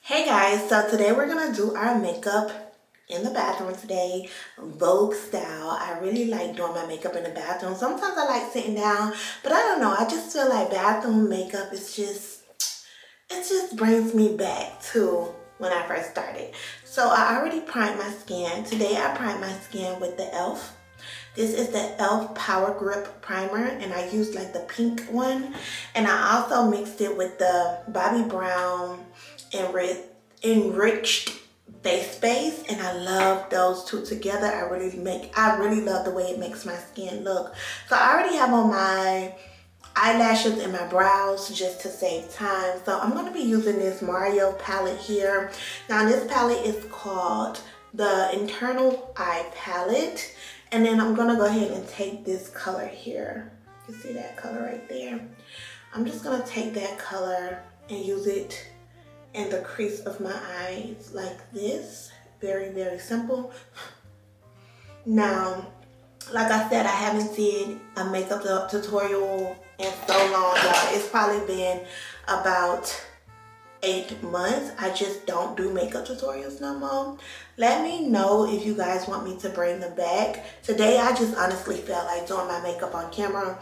Hey guys, so today we're gonna do our makeup in the bathroom today, Vogue style. I really like doing my makeup in the bathroom. Sometimes I like sitting down, but I don't know, I just feel like bathroom makeup is it just brings me back to when I first started. So I already primed my skin. Today I primed my skin with the e.l.f. This is the e.l.f. Power Grip Primer, and I used like the pink one. And I also mixed it with the Bobbi Brown enriched face base, and I love those two together. I really love the way it makes my skin look. So I already have on my eyelashes and my brows just to save time. So I'm going to be using this Mario palette here. Now this palette is called the Internal Eye Palette. And then I'm going to go ahead and take this color here. You see that color right there? I'm just going to take that color and use it in the crease of my eyes like this. Very, very simple. Now, like I said, I haven't seen a makeup tutorial in so long, y'all. It's probably been about 8 months. I just don't do makeup tutorials no more. Let me know if you guys want me to bring them back. Today I just honestly felt like doing my makeup on camera,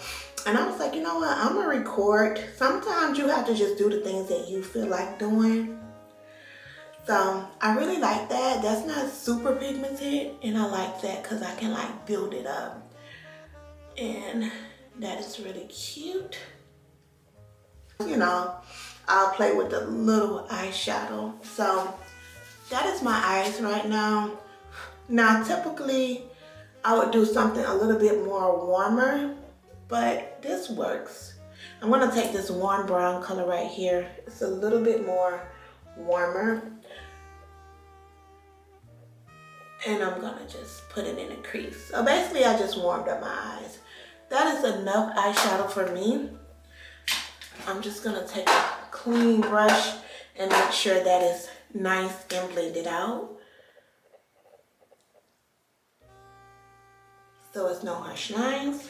and I was like, you know what, I'm gonna record. Sometimes you have to just do the things that you feel like doing. So I really like that. That's not super pigmented, and I like that because I can like build it up, and that is really cute. You know, I'll play with the little eyeshadow. So that is my eyes right now. Now typically I would do something a little bit more warmer, but this works. I'm gonna take this warm brown color right here. It's a little bit more warmer, and I'm gonna just put it in a crease. So basically I just warmed up my eyes. That is enough eyeshadow for me. I'm just gonna take a clean brush and make sure that it's nice and blended out, so it's no harsh lines.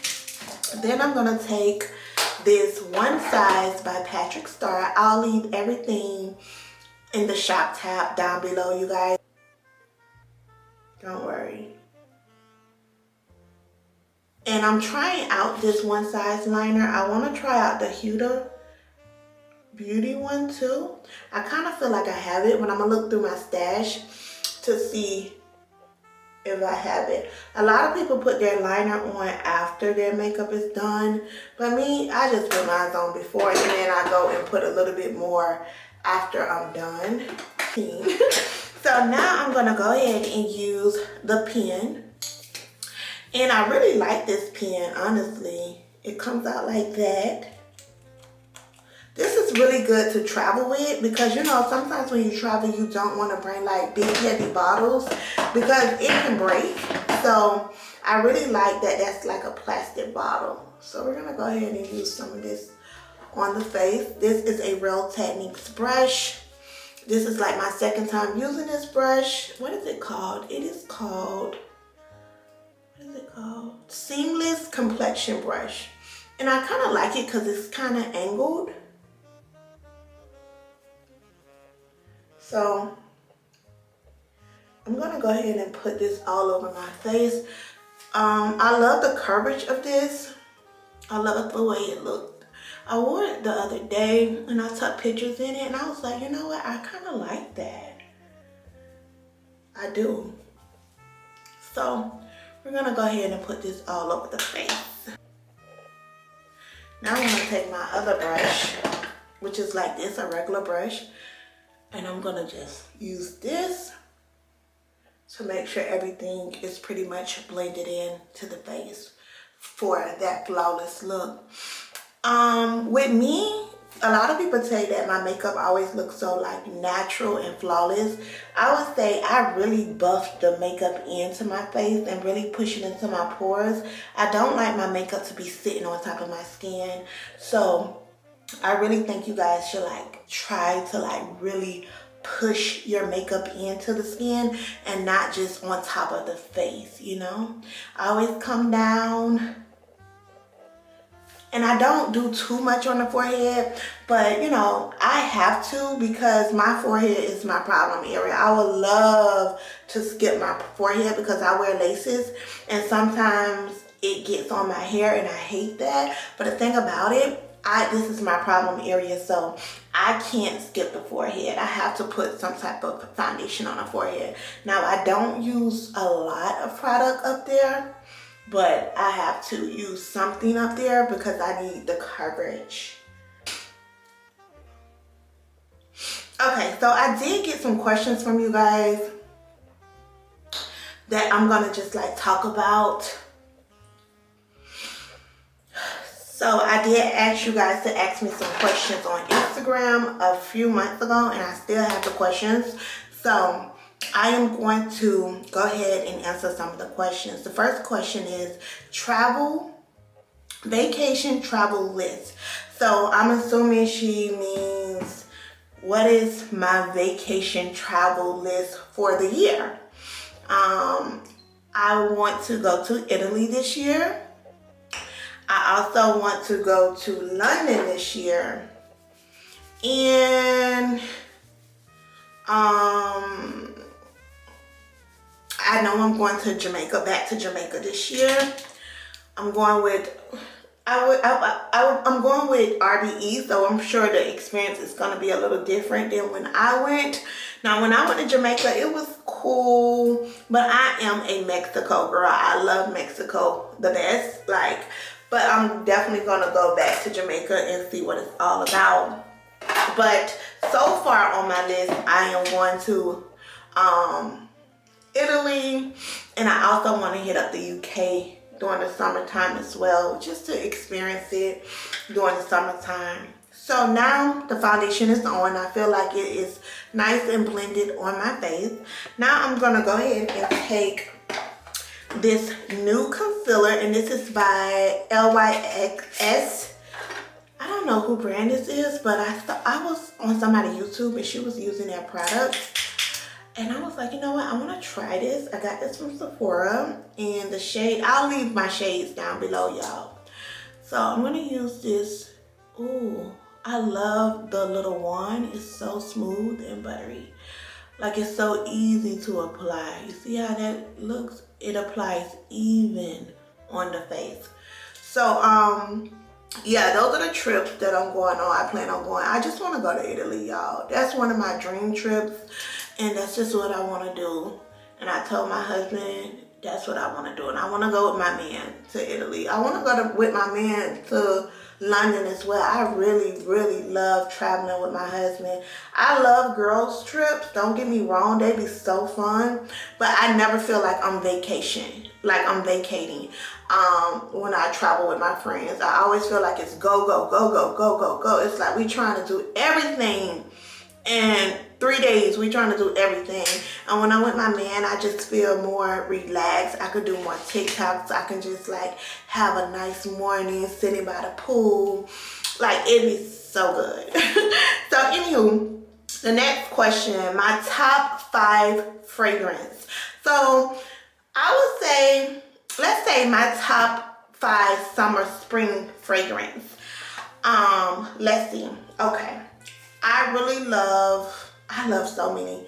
Then I'm gonna take this One Size by Patrick Star. I'll leave everything in the shop tab down below, you guys. Don't worry. And I'm trying out this One Size liner. I wanna try out the Huda Beauty one too. I kind of feel like I have it, when I'm gonna look through my stash to see if I have it. A lot of people put their liner on after their makeup is done, but me, I just put mine on before, and then I go and put a little bit more after I'm done. So now I'm gonna go ahead and use the pen, and I really like this pen, honestly. It comes out like that. This is really good to travel with, because you know, sometimes when you travel you don't want to bring like big heavy bottles because it can break. So I really like that that's like a plastic bottle. So we're gonna go ahead and use some of this on the face. This is a Real Techniques brush. This is like my second time using this brush. What is it called? It is called, what is it called? Seamless Complexion Brush. And I kind of like it because it's kind of angled. So I'm gonna go ahead and put this all over my face. I love the coverage of this. I love the way it looked. I wore it the other day and I took pictures in it, and I was like, you know what, I kind of like that. I do. So we're gonna go ahead and put this all over the face. Now I'm gonna take my other brush, which is like this, a regular brush. And I'm gonna just use this to make sure everything is pretty much blended in to the face for that flawless look. With me, a lot of people say that my makeup always looks so like natural and flawless. I would say I really buffed the makeup into my face and really push it into my pores. I don't like my makeup to be sitting on top of my skin. So I really think you guys should like try to like really push your makeup into the skin and not just on top of the face, you know. I always come down And I don't do too much on the forehead, but you know, I have to because my forehead is my problem area. I would love to skip my forehead because I wear laces and sometimes it gets on my hair and I hate that. But the thing about it, this is my problem area, so I can't skip the forehead. I have to put some type of foundation on the forehead. Now, I don't use a lot of product up there, but I have to use something up there because I need the coverage. Okay, so I did get some questions from you guys that I'm gonna just like talk about. So I did ask you guys to ask me some questions on Instagram a few months ago, and I still have the questions. So I am going to go ahead and answer some of the questions. The first question is vacation travel list. So I'm assuming she means, what is my vacation travel list for the year? I want to go to Italy this year. I also want to go to London this year. And I know I'm going to Jamaica, back to Jamaica this year. I'm going with I'm going with RBE, so I'm sure the experience is going to be a little different than when I went. Now, when I went to Jamaica, it was cool, but I am a Mexico girl. I love Mexico the best, but I'm definitely going to go back to Jamaica and see what it's all about. But so far on my list, I am going to Italy, and I also want to hit up the UK during the summertime as well, just to experience it during the summertime. So now the foundation is on. I feel like it is nice and blended on my face. Now I'm going to go ahead and take this new concealer, and this is by LYXS. I don't know who brand this is, but I was on somebody's YouTube and she was using their product. And I was like, you know what? I want to try this. I got this from Sephora. And the shade, I'll leave my shades down below, y'all. So I'm going to use this. Ooh, I love the little wand. It's so smooth and buttery. Like, it's so easy to apply. You see how that looks? It applies even on the face. So, yeah, those are the trips that I'm going on. I plan on going. I just want to go to Italy, y'all. That's one of my dream trips. And that's just what I want to do. And I told my husband that's what I want to do. And I want to go with my man to Italy. I want to go with my man to London as well. I really, really love traveling with my husband. I love girls trips. Don't get me wrong. They be so fun. But I never feel like I'm vacating. When I travel with my friends. I always feel like it's go, go, go, go, go, go, go. It's like we trying to do everything. And 3 days, we trying to do everything. And when I'm with my man, I just feel more relaxed. I could do more TikToks. I can just like have a nice morning sitting by the pool. Like, it'd be so good. So anywho, the next question, my top 5 fragrance. So I would say, let's say my top 5 summer spring fragrance. Let's see. Okay. I love so many.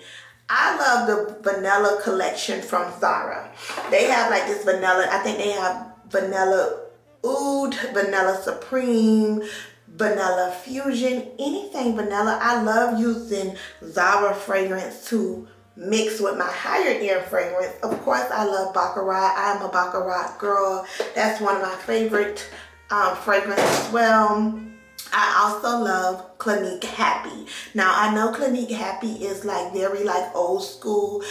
I love the vanilla collection from Zara. They have like this vanilla, I think they have vanilla oud, vanilla supreme, vanilla fusion, anything vanilla. I love using Zara fragrance to mix with my higher end fragrance. Of course, I love Baccarat. I'm a Baccarat girl. That's one of my favorite fragrances as well. I also love Clinique Happy. Now, I know Clinique Happy is like very like old school,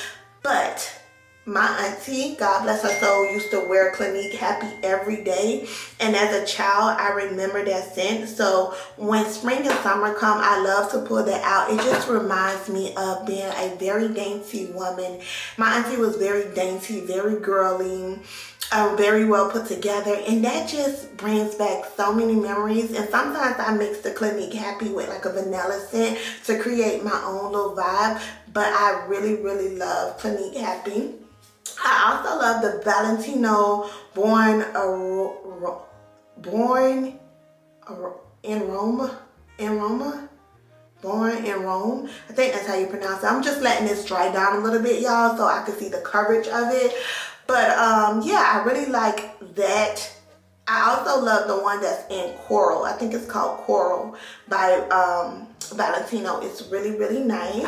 but my auntie, God bless her soul, used to wear Clinique Happy every day. And as a child, I remember that scent. So when spring and summer come, I love to pull that out. It just reminds me of being a very dainty woman. My auntie was very dainty, very girly, very well put together, and that just brings back so many memories. And sometimes I mix the Clinique Happy with like a vanilla scent to create my own little vibe, but I really, really love Clinique Happy. I also love the Valentino Born in Roma. Born in Rome. I think that's how you pronounce it. I'm just letting this dry down a little bit, y'all, so I can see the coverage of it. But yeah, I really like that. I also love the one that's in Coral. I think it's called Coral by Valentino. It's really, really nice.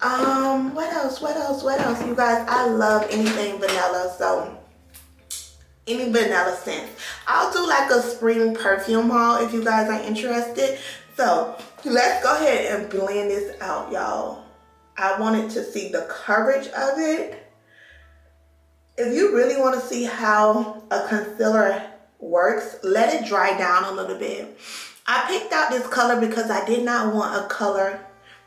What else? You guys, I love anything vanilla, so any vanilla scent. I'll do like a spring perfume haul if you guys are interested. So let's go ahead and blend this out, y'all. I wanted to see the coverage of it. If you really want to see how a concealer works, let it dry down a little bit. I picked out this color because I did not want a color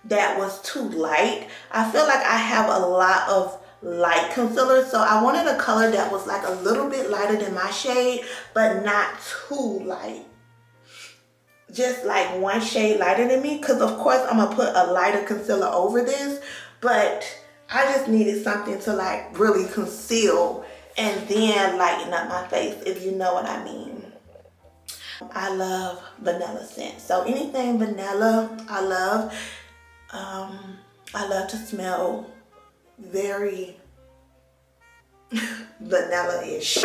that was too light. I feel like I have a lot of light concealer, so I wanted a color that was like a little bit lighter than my shade, but not too light. Just like one shade lighter than me, because of course I'm gonna put a lighter concealer over this, but I just needed something to like really conceal and then lighten up my face, if you know what I mean. I love vanilla scent, so anything vanilla I love. I love to smell very vanilla-ish.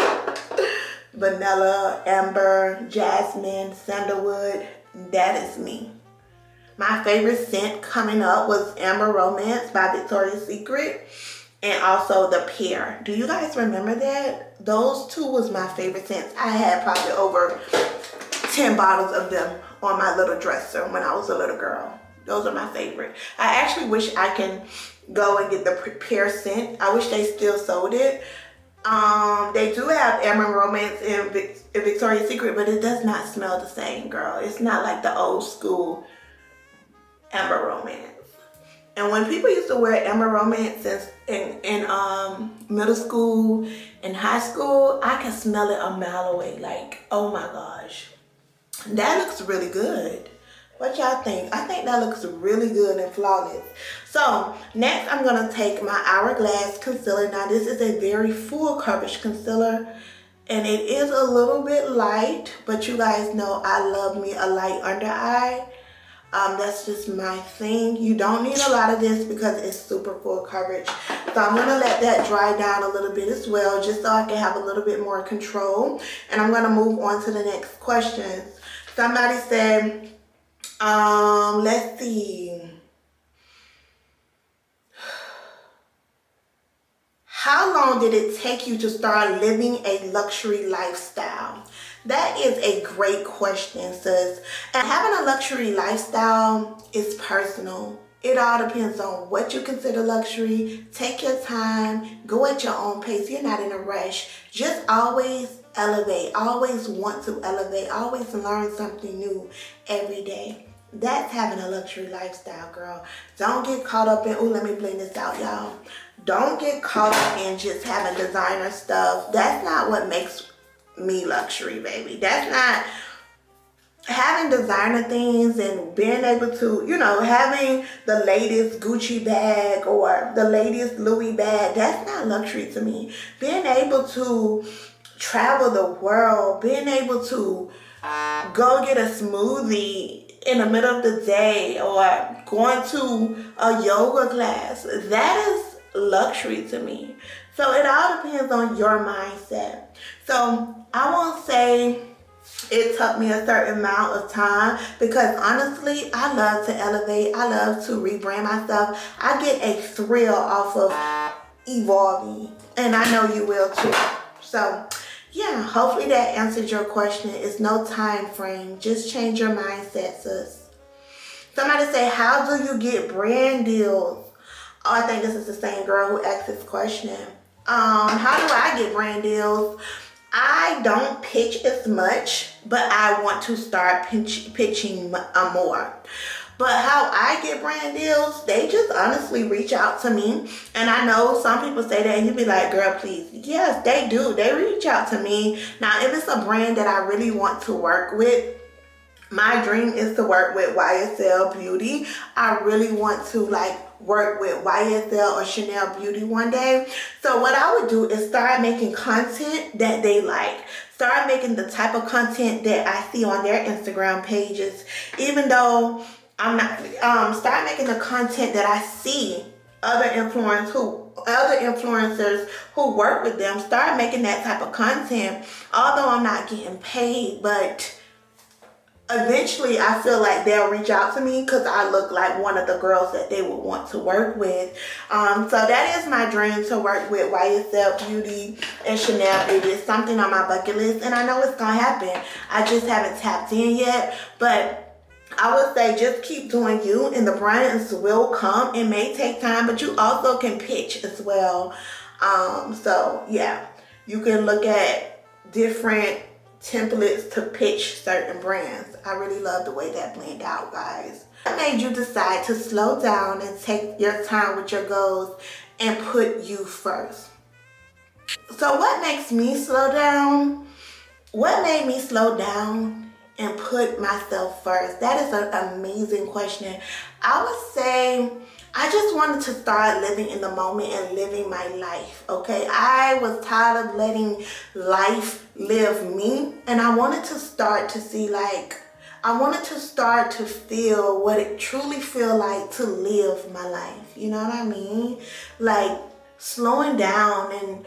Vanilla, amber, jasmine, sandalwood, that is me. My favorite scent coming up was Amber Romance by Victoria's Secret, and also the Pear. Do you guys remember that? Those two was my favorite scents. I had probably over 10 bottles of them on my little dresser when I was a little girl. Those are my favorite. I actually wish I can go and get the Pear scent. I wish they still sold it. They do have Amber Romance in Victoria's Secret, but it does not smell the same, girl. It's not like the old school Amber Romance. And when people used to wear Amber Romance in middle school and high school, I can smell it a mile away. Like, oh my gosh, that looks really good. What y'all think? I think that looks really good and flawless. So next I'm gonna take my Hourglass concealer. Now this is a very full coverage concealer and it is a little bit light, but you guys know I love me a light under eye. That's just my thing. You don't need a lot of this because it's super full coverage. So I'm gonna let that dry down a little bit as well, just so I can have a little bit more control. And I'm gonna move on to the next question. Somebody said, let's see. How long did it take you to start living a luxury lifestyle? That is a great question, sis. And having a luxury lifestyle is personal. It all depends on what you consider luxury. Take your time, go at your own pace. You're not in a rush. Just always elevate, always want to elevate, always learn something new every day. That's having a luxury lifestyle, girl. Don't get caught up in, let me blend this out, y'all. Don't get caught up in just having designer stuff. That's not what makes me luxury, baby. That's not having designer things and being able to, you know, having the latest Gucci bag or the latest Louis bag. That's not luxury to me. Being able to travel the world, being able to go get a smoothie in the middle of the day or going to a yoga class, that is luxury to me. So it all depends on your mindset. So I won't say it took me a certain amount of time because honestly, I love to elevate. I love to rebrand myself. I get a thrill off of evolving, and I know you will too. So yeah, hopefully that answered your question. It's no time frame. Just change your mindset, sis. Somebody say, how do you get brand deals? Oh, I think this is the same girl who asked this question. How do I get brand deals? I don't pitch as much, but I want to start pitching more. But how I get brand deals, they just honestly reach out to me. And I know some people say that and you be like, girl, please. Yes, they do. They reach out to me. Now, if it's a brand that I really want to work with, my dream is to work with YSL Beauty. I really want to work with YSL or Chanel Beauty one day. So what I would do is start making content that they like. start making the type of content that I see on their Instagram pages. Even though I'm not, start making the content that I see other influencers who work with them. Start making that type of content. Although I'm not getting paid, but eventually I feel like they'll reach out to me because I look like one of the girls that they would want to work with. So that is my dream, to work with YSL Beauty and Chanel Beauty. It's something on my bucket list, and I know it's gonna happen. I just haven't tapped in yet, but I would say just keep doing you, and the brands will come. It may take time, but you also can pitch as well. So yeah, you can look at different templates to pitch certain brands. I really love the way that blend out, guys. What made you decide to slow down and take your time with your goals and put you first? So what makes me slow down? What made me slow down and put myself first? That is an amazing question. I would say I just wanted to start living in the moment and living my life, okay? I was tired of letting life live me, and I wanted to start to see, like, I wanted to start to feel what it truly feel like to live my life. You know what I mean? Like slowing down and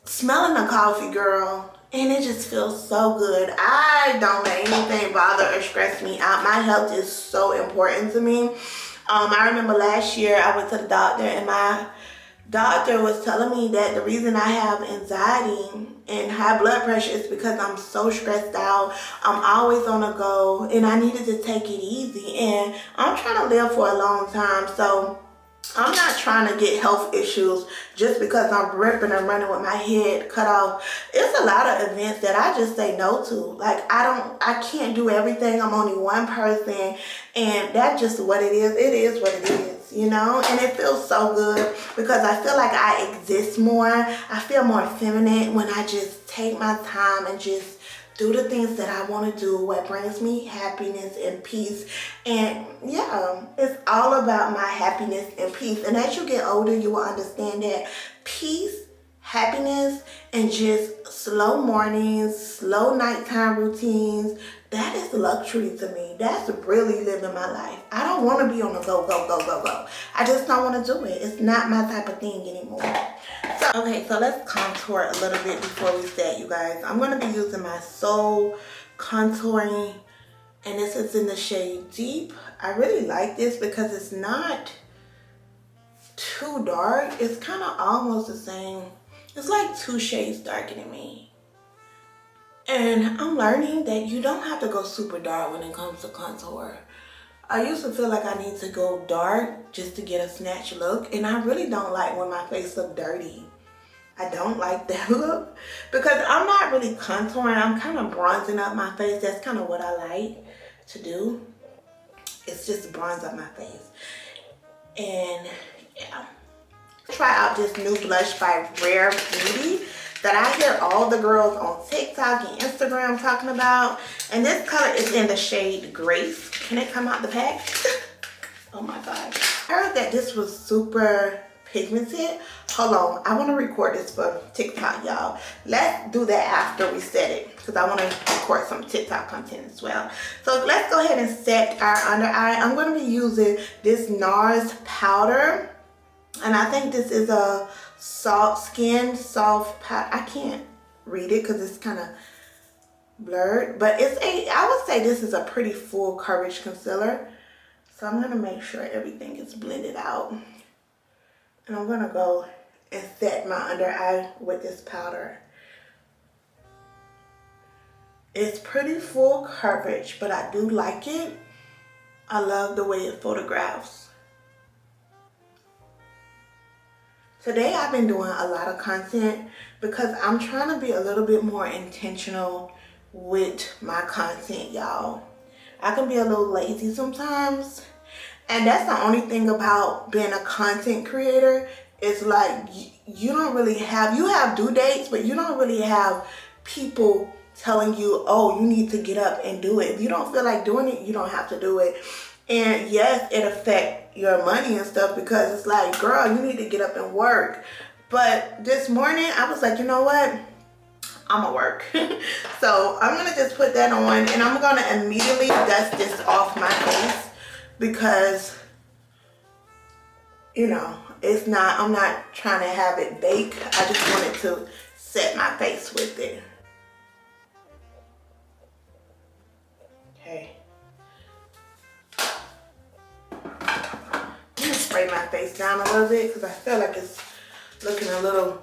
smelling a coffee, girl, and it just feels so good. I don't let anything bother or stress me out. My health is so important to me. I remember last year I went to the doctor, and my doctor was telling me that the reason I have anxiety and high blood pressure is because I'm so stressed out. I'm always on the go, and I needed to take it easy. And I'm trying to live for a long time, so I'm not trying to get health issues just because I'm ripping and running with my head cut off. It's a lot of events that I just say no to. Like, I can't do everything. I'm only one person, and that's just what it is. It is what it is, you know? And it feels so good because I feel like I exist more. I feel more feminine when I just take my time and just do the things that I want to do, what brings me happiness and peace. And yeah, it's all about my happiness and peace. And as you get older, you will understand that peace, happiness, and just slow mornings, slow nighttime routines, that is luxury to me. That's really living my life. I don't want to be on the go, go, go, go, go. I just don't want to do it. It's not my type of thing anymore. Okay, so let's contour a little bit before we set, you guys. I'm going to be using my Soul Contouring, and this is in the shade Deep. I really like this because it's not too dark. It's kind of almost the same. It's like 2 shades darker than me. And I'm learning that you don't have to go super dark when it comes to contour. I used to feel like I need to go dark just to get a snatch look, and I really don't like when my face look dirty. I don't like that look because I'm not really contouring. I'm kind of bronzing up my face. That's kind of what I like to do. It's just bronze up my face. And yeah, try out this new blush by Rare Beauty that I hear all the girls on TikTok and Instagram talking about. And this color is in the shade Grace. Can it come out the pack? Oh my God. I heard that this was super pigmented. Hold on, I want to record this for TikTok, y'all. Let's do that after we set it because I want to record some TikTok content as well. So let's go ahead and set our under eye. I'm going to be using this NARS powder, and I think this is a soft powder. I can't read it because it's kind of blurred, but I would say this is a pretty full coverage concealer. So I'm going to make sure everything is blended out. And I'm going to go and set my under eye with this powder. It's pretty full coverage, but I do like it. I love the way it photographs. Today I've been doing a lot of content because I'm trying to be a little bit more intentional with my content, y'all. I can be a little lazy sometimes. And that's the only thing about being a content creator. It's like you don't really have, you have due dates, but you don't really have people telling you, oh, you need to get up and do it. If you don't feel like doing it, you don't have to do it. And yes, it affects your money and stuff because it's like, girl, you need to get up and work. But this morning I was like, you know what? I'ma work. So I'm gonna just put that on, and I'm gonna immediately dust this off my face because, you know, it's not, I'm not trying to have it bake. I just wanted to set my face with it. Okay. I'm gonna spray my face down a little bit because I feel like it's looking a little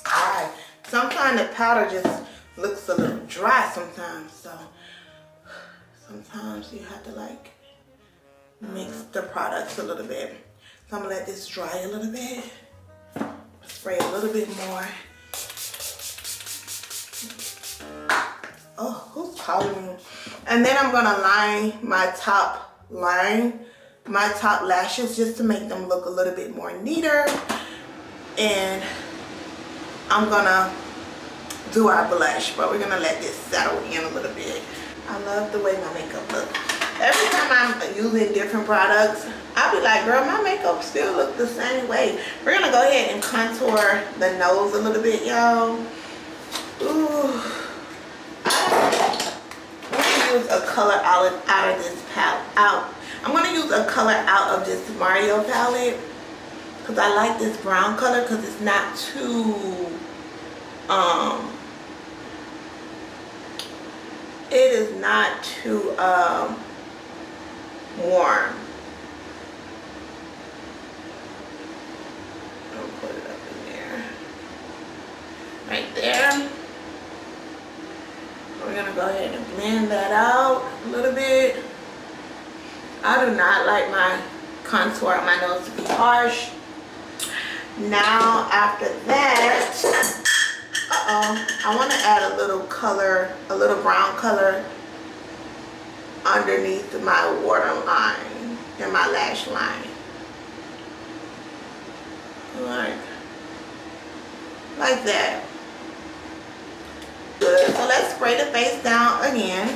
dry. Sometimes the powder just looks a little dry sometimes, so sometimes you have to like mix the products a little bit. So I'm gonna let this dry a little bit. Spray a little bit more. Oh, who's calling me? And then I'm gonna line my top lashes just to make them look a little bit more neater. And I'm gonna do our blush, but we're gonna let this settle in a little bit. I love the way my makeup looks. Every time I'm using different products, I'll be like, girl, my makeup still look the same way. We're gonna go ahead and contour the nose a little bit, y'all. Ooh. I'm gonna use a color out of this palette. I'm gonna use a color out of this Mario palette because I like this brown color because it's not too it is not too warm. I'll put it up in there. Right there. We're gonna go ahead and blend that out a little bit. I do not like my contour on my nose to be harsh. Now after that, I want to add a little color, a little brown color underneath my waterline and my lash line. Like that. Good. So let's spray the face down again.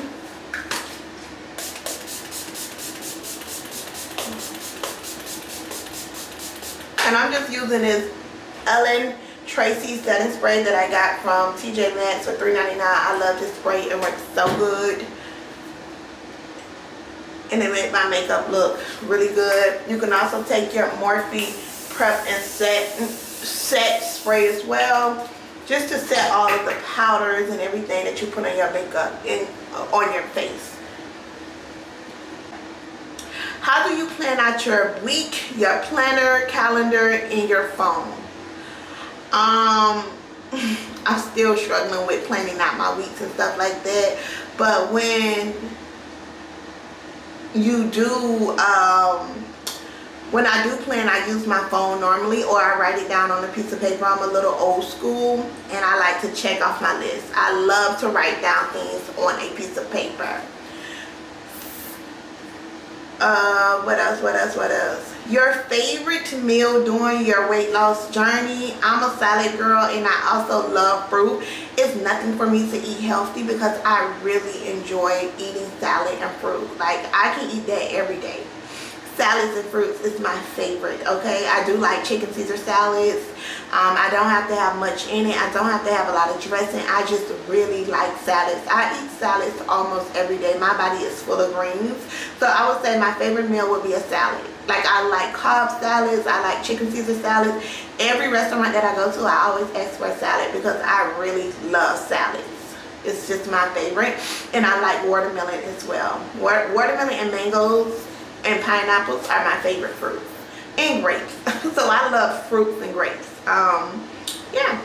And I'm just using this Ellen Tracy setting spray that I got from TJ Maxx for $3.99. I love this spray. It works so good. And it made my makeup look really good. You can also take your Morphe Prep and Set spray as well, just to set all of the powders and everything that you put on your makeup on your face. How do you plan out your week, your planner, calendar, and your phone? I'm still struggling with planning out my weeks and stuff like that. But when you do, when I do plan, I use my phone normally, or I write it down on a piece of paper. I'm a little old school, and I like to check off my list. I love to write down things on a piece of paper. What else? Your favorite meal during your weight loss journey? I'm a salad girl, and I also love fruit. It's nothing for me to eat healthy because I really enjoy eating salad and fruit. Like, I can eat that every day. Salads and fruits is my favorite, okay? I do like chicken Caesar salads. I don't have to have much in it. I don't have to have a lot of dressing. I just really like salads. I eat salads almost every day. My body is full of greens. So I would say my favorite meal would be a salad. Like, I like Cobb salads. I like chicken Caesar salads. Every restaurant that I go to, I always ask for a salad because I really love salads. It's just my favorite. And I like watermelon as well. Watermelon and mangoes and pineapples are my favorite fruits, and grapes. So I love fruits and grapes. Yeah,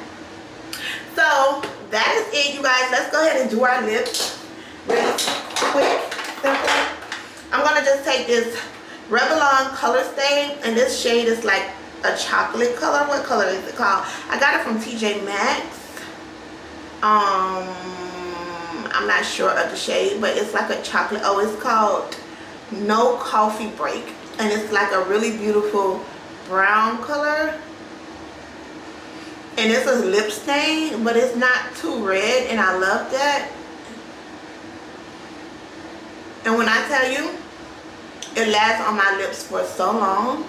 so that is it, you guys. Let's go ahead and do our lips really quick, simple. I'm gonna just take this Revlon color stain, and this shade is like a chocolate color. What color is it called? I got it from TJ Maxx. I'm not sure of the shade, but it's like a chocolate. Oh, it's called No Coffee Break, and it's like a really beautiful brown color, and it's a lip stain, but it's not too red, and I love that. And when I tell you, it lasts on my lips for so long.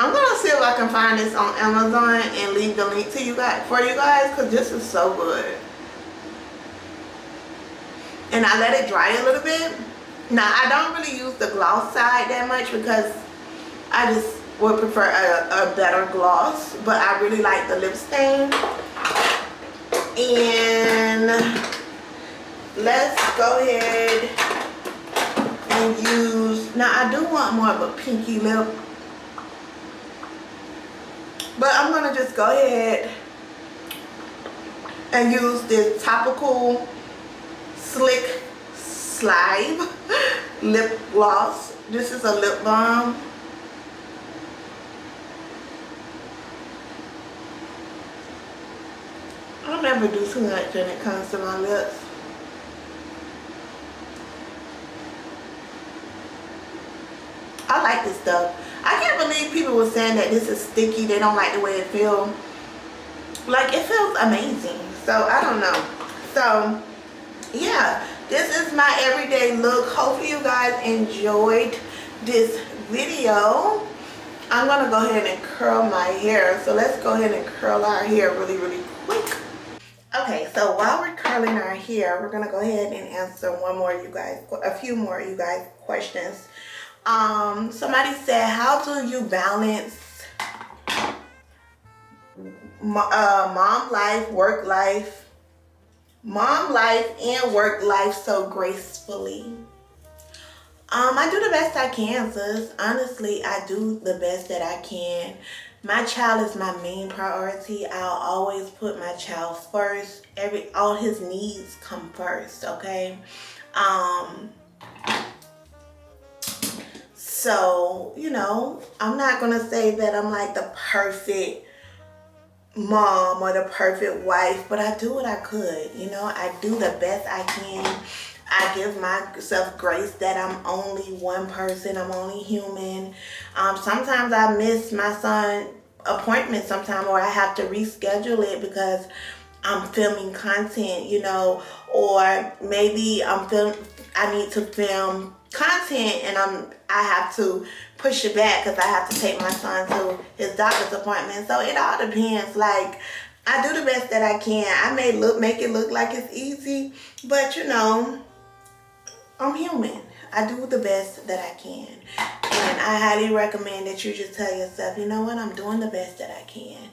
I'm gonna see if I can find this on Amazon and leave the link to you guys because this is so good. And I let it dry a little bit. Now I don't really use the gloss side that much because I just would prefer a better gloss, but I really like the lip stain. And let's go ahead and use, now I do want more of a pinky lip, but I'm gonna just go ahead and use this topical Slick Slide lip gloss. This is a lip balm. I'll never do too much when it comes to my lips. I like this stuff. I can't believe people were saying that this is sticky. They don't like the way it feels. Like, it feels amazing. So, I don't know. So, yeah. This is my everyday look. Hopefully you guys enjoyed this video. I'm going to go ahead and curl my hair. So, let's go ahead and curl our hair really, really quick. Okay, so while we're curling our hair, we're going to go ahead and answer a few more of you guys questions. Somebody said, how do you balance mom life and work life so gracefully? I do the best I can, sis. Honestly, I do the best that I can. My child is my main priority. I'll always put my child first. All his needs come first, okay? So, you know, I'm not going to say that I'm like the perfect mom or the perfect wife, but I do what I could. You know, I do the best I can. I give myself grace that I'm only one person. I'm only human. Sometimes I miss my son's appointment sometime, or I have to reschedule it because I'm filming content, you know, or maybe I need to film content and I have to push it back because I have to take my son to his doctor's appointment. So it all depends. Like, I do the best that I can. I may make it look like it's easy, but you know, I'm human. I do the best that I can. And I highly recommend that you just tell yourself, you know what, I'm doing the best that I can.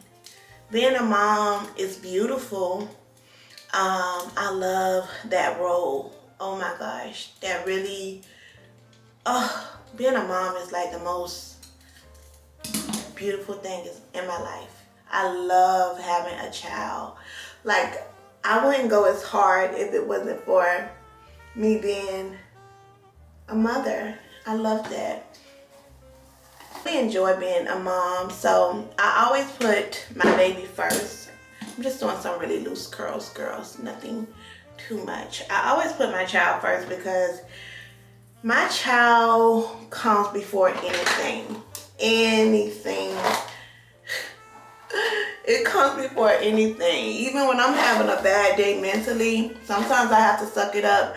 Being a mom is beautiful. I love that role. Oh my gosh. That really, being a mom is like the most beautiful thing in my life. I love having a child. Like, I wouldn't go as hard if it wasn't for me being a mother. I love that. I enjoy being a mom, so I always put my baby first. I'm just doing some really loose curls, girls, nothing too much. I always put my child first because my child comes before anything. It comes before anything. Even when I'm having a bad day mentally, sometimes I have to suck it up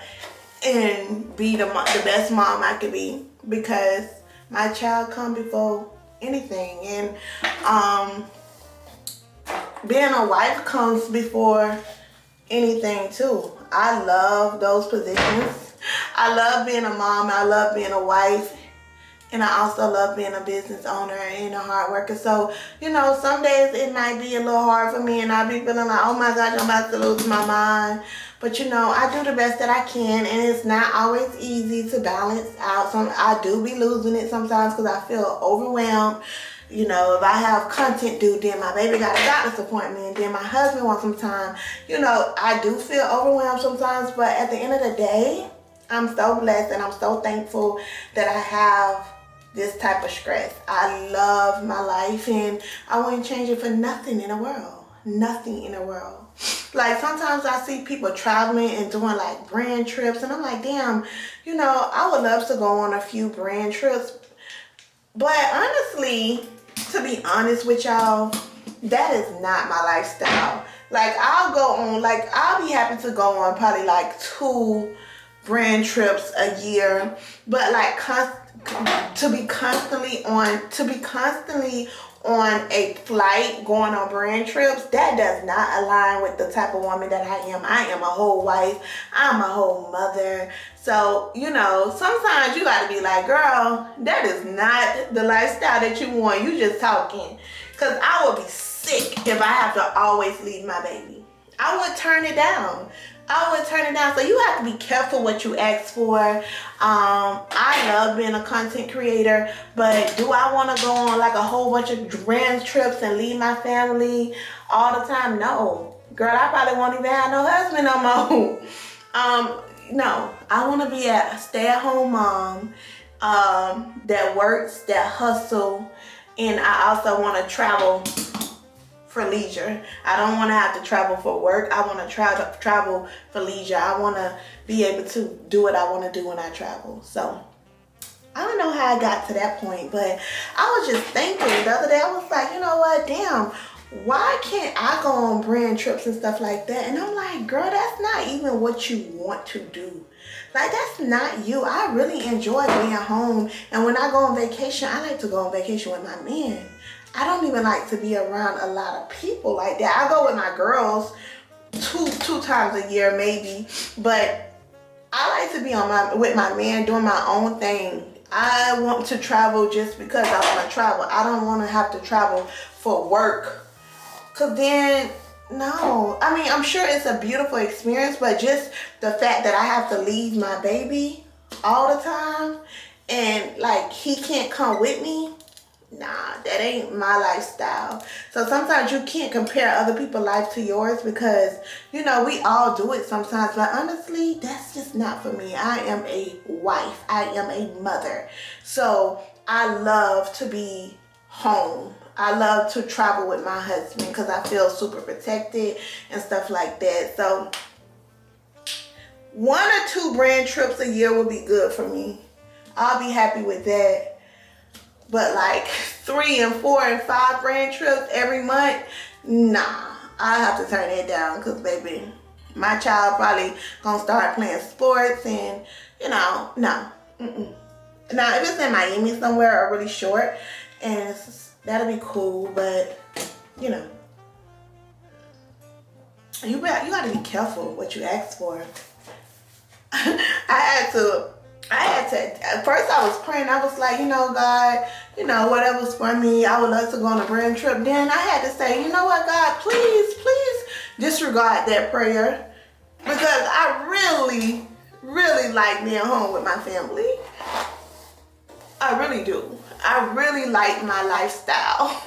and be the best mom I can be because my child comes before anything. And being a wife comes before anything too. I love those positions. I love being a mom. I love being a wife. And I also love being a business owner and a hard worker. So, you know, some days it might be a little hard for me and I'll be feeling like, oh my gosh, I'm about to lose my mind. But, you know, I do the best that I can, and it's not always easy to balance out. I do be losing it sometimes because I feel overwhelmed. You know, if I have content due, then my baby got a doctor's appointment, and then my husband wants some time. You know, I do feel overwhelmed sometimes, but at the end of the day, I'm so blessed and I'm so thankful that I have this type of stress. I love my life and I wouldn't change it for nothing in the world. Nothing in the world. Like, sometimes I see people traveling and doing like brand trips, and I'm like, damn, you know, I would love to go on a few brand trips. But honestly, to be honest with y'all, that is not my lifestyle. Like, I'll be happy to go on probably like 2 brand trips a year, but like to be constantly on a flight going on brand trips, that does not align with the type of woman that I am. I am a whole wife. I'm a whole mother. So, you know, sometimes you gotta be like, girl, that is not the lifestyle that you want. You just talking. Because I would be sick if I have to always leave my baby. I would turn it down. So you have to be careful what you ask for. I love being a content creator, but do I want to go on like a whole bunch of grand trips and leave my family all the time? No. Girl, I probably won't even have no husband no more. No, I want to be a stay-at-home mom that works, that hustle, and I also want to travel for leisure. I don't want to have to travel for work. I want to travel for leisure. I want to be able to do what I want to do when I travel. So I don't know how I got to that point, but I was just thinking the other day, I was like, you know what, damn, why can't I go on brand trips and stuff like that? And I'm like, girl, that's not even what you want to do. Like, that's not you. I really enjoy being home. And when I go on vacation, I like to go on vacation with my man. I don't even like to be around a lot of people like that. I go with my girls two times a year maybe, but I like to be with my man doing my own thing. I want to travel just because I want to travel. I don't want to have to travel for work. Cause then, no. I mean, I'm sure it's a beautiful experience, but just the fact that I have to leave my baby all the time and like he can't come with me, nah, that ain't my lifestyle. So sometimes you can't compare other people's life to yours because, you know, we all do it sometimes. But honestly, that's just not for me. I am a wife. I am a mother. So I love to be home. I love to travel with my husband because I feel super protected and stuff like that. So 1 or 2 brand trips a year will be good for me. I'll be happy with that. But like 3 and 4 and 5 brand trips every month, nah, I have to turn that down because, baby, my child probably gonna start playing sports and, you know, no. Now, if it's in Miami somewhere or really short, and that'll be cool, but, you know, you gotta be careful what you ask for. I had to, at first I was praying, I was like, you know, God, you know, whatever's for me, I would love to go on a brand trip. Then I had to say, you know what, God, please disregard that prayer because I really, really like being home with my family. I really do. I really like my lifestyle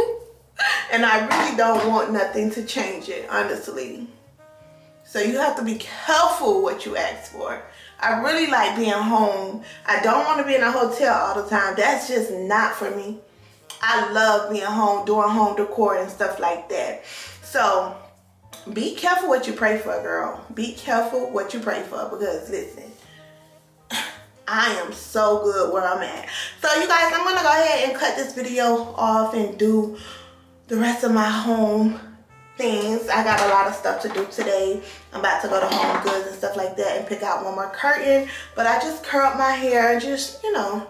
and I really don't want nothing to change it, honestly. So you have to be careful what you ask for. I really like being home. I don't want to be in a hotel all the time. That's just not for me. I love being home, doing home decor and stuff like that. So be careful what you pray for, girl. Be careful what you pray for because, listen, I am so good where I'm at. So you guys, I'm going to go ahead and cut this video off and do the rest of my home things. I got a lot of stuff to do today. I'm about to go to Home Goods and stuff like that and pick out one more curtain. But I just curled my hair and just, you know,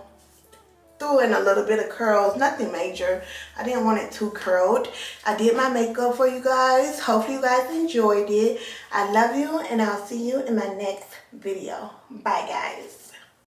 threw in a little bit of curls. Nothing major. I didn't want it too curled. I did my makeup for you guys. Hopefully you guys enjoyed it. I love you and I'll see you in my next video. Bye, guys.